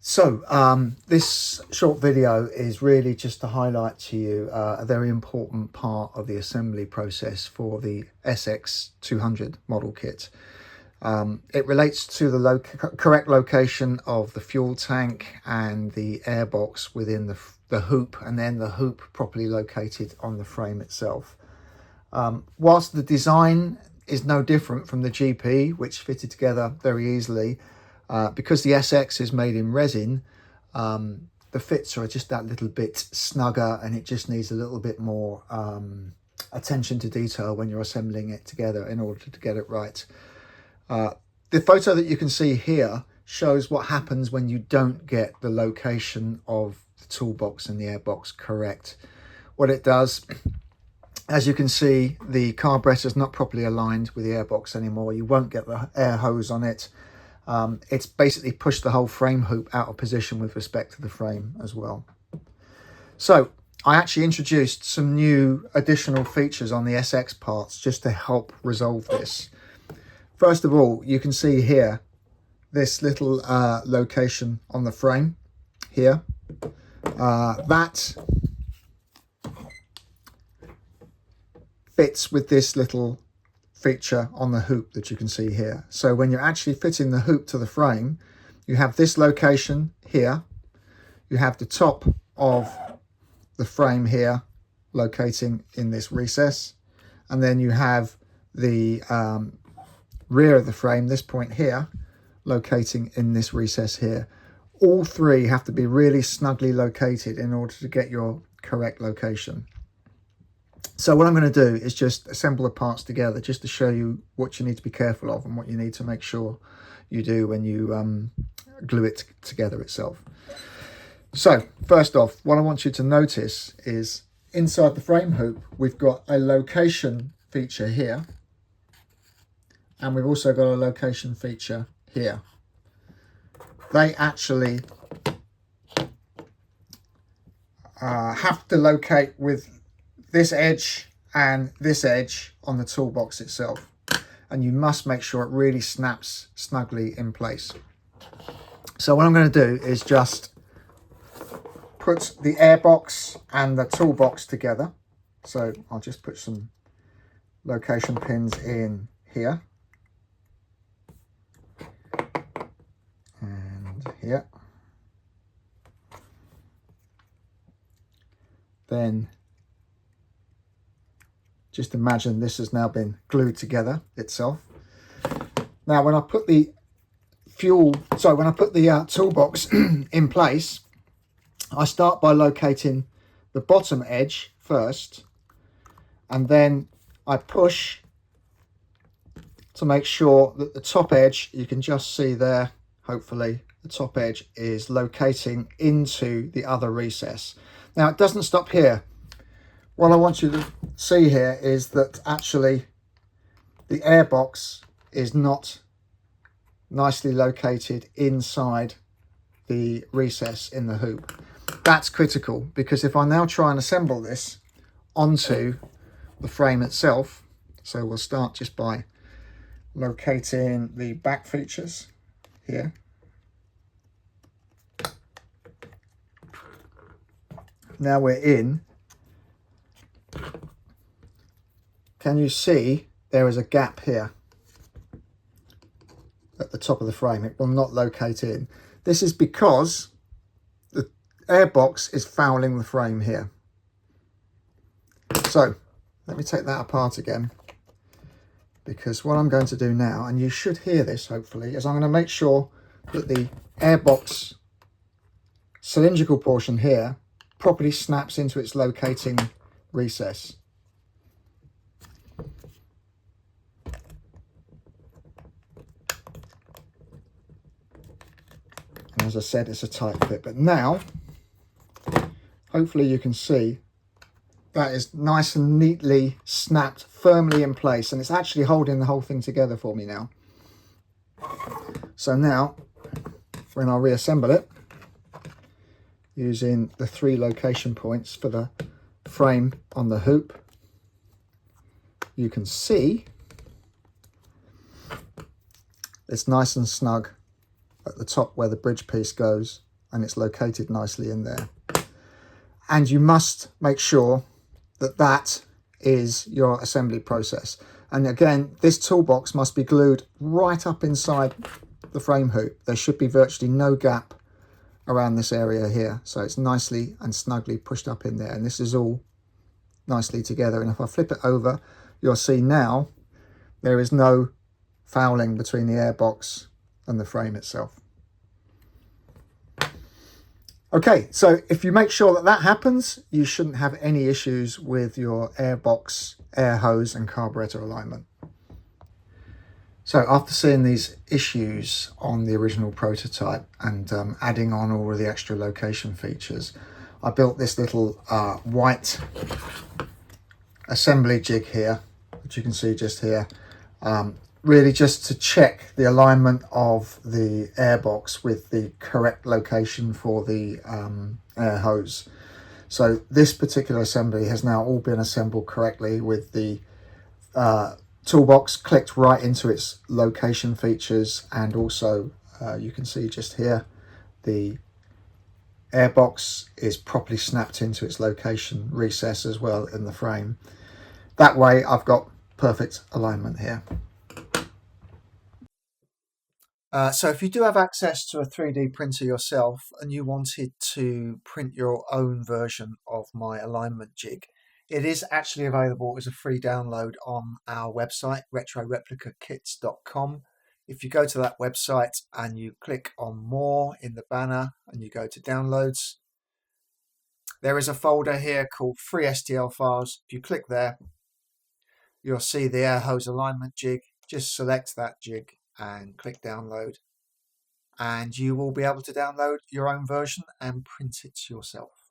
This short video is really just to highlight to you a very important part of the assembly process for the SX200 model kit. It relates to the correct location of the fuel tank and the airbox within the hoop, and then the hoop properly located on the frame itself. Whilst the design is no different from the GP, which fitted together very easily, because the SX is made in resin, the fits are just that little bit snugger, and it just needs a little bit more attention to detail when you're assembling it together in order to get it right. The photo that you can see here shows what happens when you don't get the location of the toolbox and the airbox correct. What it does, as you can see, the carburetor is not properly aligned with the airbox anymore. You won't get the air hose on it. It's basically pushed the whole frame hoop out of position with respect to the frame as well. So I actually introduced some new additional features on the SX parts just to help resolve this. First of all, you can see here this little location on the frame here. That fits with this little feature on the hoop that you can see here. So when you're actually fitting the hoop to the frame, you have this location here, you have the top of the frame here locating in this recess, and then you have the rear of the frame, this point here, locating in this recess here. All three have to be really snugly located in order to get your correct location. So what I'm going to do is just assemble the parts together just to show you what you need to be careful of and what you need to make sure you do when you glue it together itself. So first off, what I want you to notice is inside the frame hoop, we've got a location feature here, and we've also got a location feature here. They actually have to locate with this edge and this edge on the toolbox itself, and you must make sure it really snaps snugly in place. So what I'm going to do is just put the airbox and the toolbox together. So I'll just put some location pins in here and here. Then just imagine this has now been glued together itself. Now when I put the toolbox in place, I start by locating the bottom edge first, and then I push to make sure that the top edge, you can just see there, hopefully the top edge is locating into the other recess. Now it doesn't stop here. What I want you to see here is that actually the airbox is not nicely located inside the recess in the hoop. That's critical, because if I now try and assemble this onto the frame itself, so we'll start just by locating the back features here. Now we're in. Can you see there is a gap here at the top of the frame? It will not locate in. This is because the airbox is fouling the frame here. So let me take that apart again, because what I'm going to do now, and you should hear this hopefully, is I'm going to make sure that the airbox cylindrical portion here properly snaps into its locating recess. And as I said, it's a tight fit, but now hopefully you can see that is nice and neatly snapped firmly in place, and it's actually holding the whole thing together for me now. So now when I reassemble it using the 3 location points for the frame on the hoop, you can see it's nice and snug at the top where the bridge piece goes and it's located nicely in there. And you must make sure that that is your assembly process. And again, this toolbox must be glued right up inside the frame hoop. There should be virtually no gap around this area here. So it's nicely and snugly pushed up in there. And this is all nicely together. And if I flip it over, you'll see now there is no fouling between the airbox and the frame itself. Okay, so if you make sure that that happens, you shouldn't have any issues with your airbox, air hose and carburetor alignment. So after seeing these issues on the original prototype and adding on all of the extra location features, I built this little white assembly jig here, which you can see just here, really just to check the alignment of the airbox with the correct location for the air hose. So this particular assembly has now all been assembled correctly with the toolbox clicked right into its location features, and also you can see just here the airbox is properly snapped into its location recess as well in the frame. That way I've got perfect alignment here. So if you do have access to a 3D printer yourself and you wanted to print your own version of my alignment jig, it is actually available as a free download on our website, retroreplicakits.com. If you go to that website and you click on More in the banner and you go to Downloads, there is a folder here called Free STL Files. If you click there, you'll see the air hose alignment jig. Just select that jig and click Download, and you will be able to download your own version and print it yourself.